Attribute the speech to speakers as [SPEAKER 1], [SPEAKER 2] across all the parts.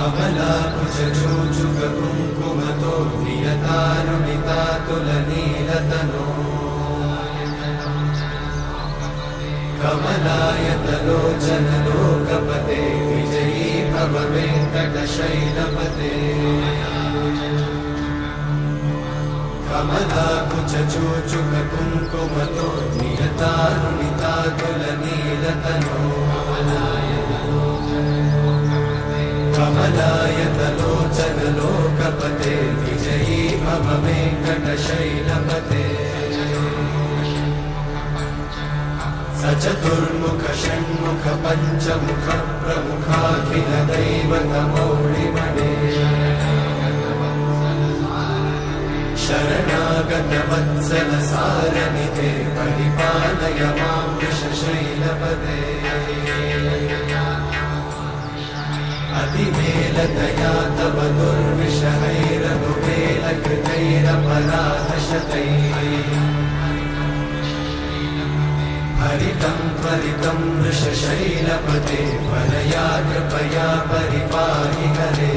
[SPEAKER 1] कमलाकुचूचुककुङ्कुमतो नियतानुनितातुलनीलतनो कमलायतलोचनलोकपते विजयी भव वेङ्कटशैलपते कमलाकुचूचुककुङ्कुमतो नियतानुनितातुलनीलतनो कमलायतलोचनलोकपते विजयी भव वेङ्कटशैलपते सचतुर्मुख षण्मुख पञ्चमुख प्रमुखाखिल दैवतमौलिमणे शरणागत वत्सल सारनिधे परिपालय मां वृषशैलपते अतिवेलतया तव दुर्विषहैरनुवेलकृतैरपराधशतैः हरितं त्वरितं वृषशैलपते वरया कृपया परिपाहि हरे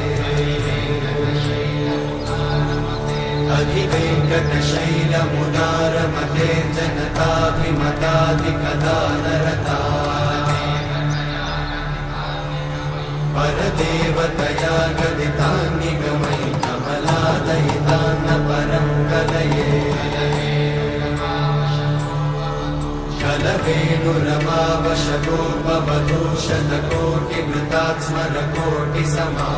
[SPEAKER 1] अधिवेङ्कटशैलमुदारमते जनताभिमताधिकदानरता परदेवतया गदितान्निगमै कमलादयितान्न परं कलये कलवेणुरमावशगोपवधूषणकोटिवृतात् स्मरकोटिसमा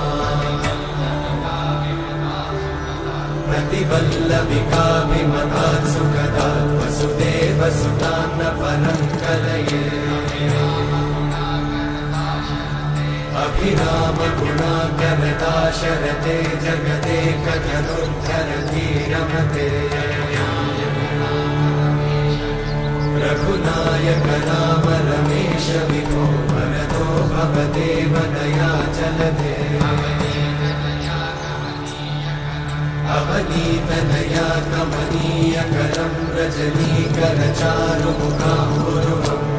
[SPEAKER 1] प्रतिवल्लविकाभिमतात् सुखदात् वसुदेवसुतान्न परं कलये अभिरामगुणाकरदाशरथे जगदेकजनुद्धरधीरमते रघुनायक राम रमेश विभो वरदो भवदेव दयाचलधे अवनीतनया कमनीयकरं रजनीकरचारुमुखाम्बुरुहम्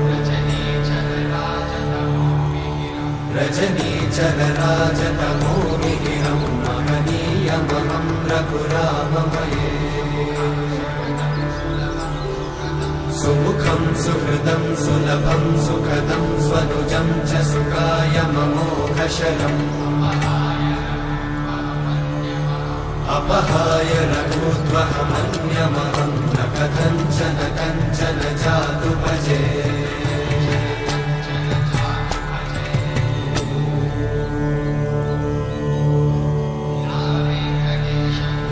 [SPEAKER 1] रजनीचरराजतमोमिहिरं महनीयमहं रघुराममये सुमुखं सुहृदं सुलभं सुखदं स्वनुजं च सुखाय ममोघशरम् अपहाय रघुत्वहमन्यमहं न कथञ्चन कञ्चन जातु भजे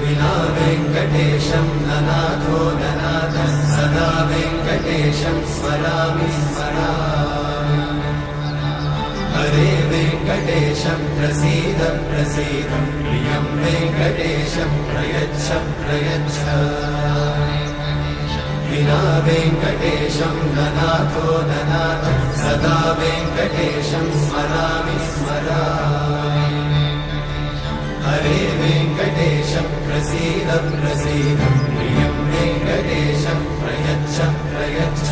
[SPEAKER 1] विना वेङ्कटेशं ननाथो ननाथः सदा वेङ्कटेशं स्मरामि स्मरामि हरे वेङ्कटेशं प्रसीद प्रसीद प्रियं वेङ्कटेशं प्रयच्छ प्रयच्छ विना वेङ्कटेशं ननाथो ननाथः सदा वेङ्कटेशं स्मरामि स्मरामि हरे वेङ्कटेशं प्रसीद प्रसीद प्रियं वेङ्कटेशं प्रयच्छ प्रयच्छ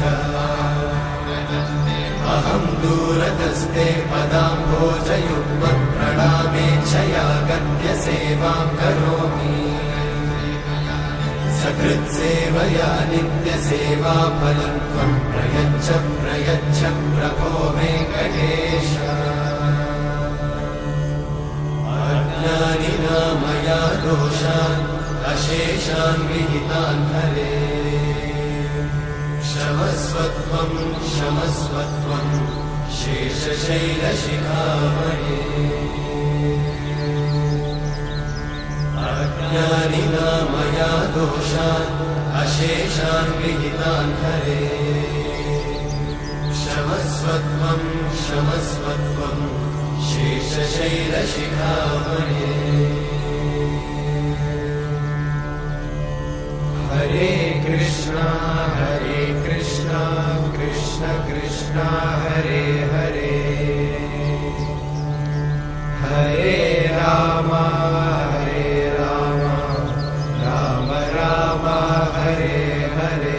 [SPEAKER 1] अहं दूरतस्ते पदाम्भोजयुग्मं प्रणामेच्छया गत्य सेवां करोमि सकृत्सेवया नित्यसेवाफलं त्वं प्रयच्छ प्रयच्छ प्रभो वेङ्कटेश अज्ञानिना मया दोषान् अशेषान् विहितान् हरे क्षमस्वत्वं क्षमस्वत्वं शेषशैलशिखामणे अज्ञानिना मया दोषान् अशेषान् विहितान् हरे क्षमस्वत्वं क्षमस्वत्वं शेषशैलशिखामणे हरे कृष्णा कृष्ण कृष्ण हरे हरे हरे राम राम राम हरे हरे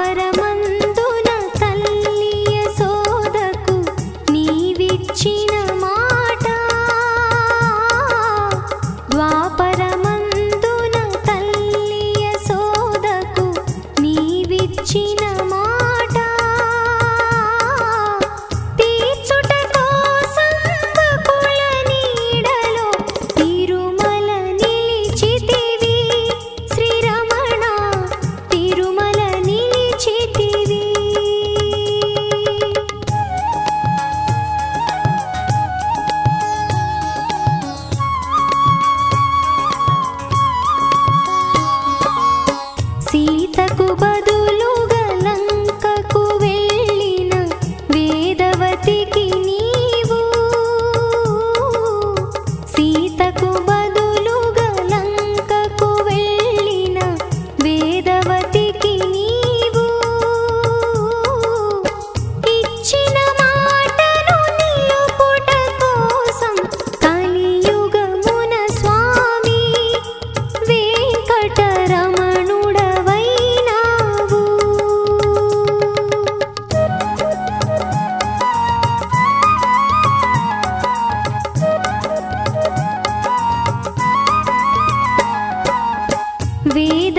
[SPEAKER 2] ద్వాపరమందున తల్లి యశోదకు నీవిచ్చిన మాట ద్వాపరమందున తల్లి యశోదకు నీవిచ్చిన మాట తీర్చుట కోసం బకుల నీడలో తిరుమల నిలిచితివి శ్రీరమణ తిరుమల నిలిచితివి సీతకు బదులుగా లంకకు వెళ్ళిన వేదవతికి నీవు సీతకు బదులుగా లంకకు వెళ్ళిన వేదవతికి నీవు ఇచ్చిన మాటను నిలుపుట కోసం కలియుగమున స్వామి వెంకటరమణుడవైనావు వేద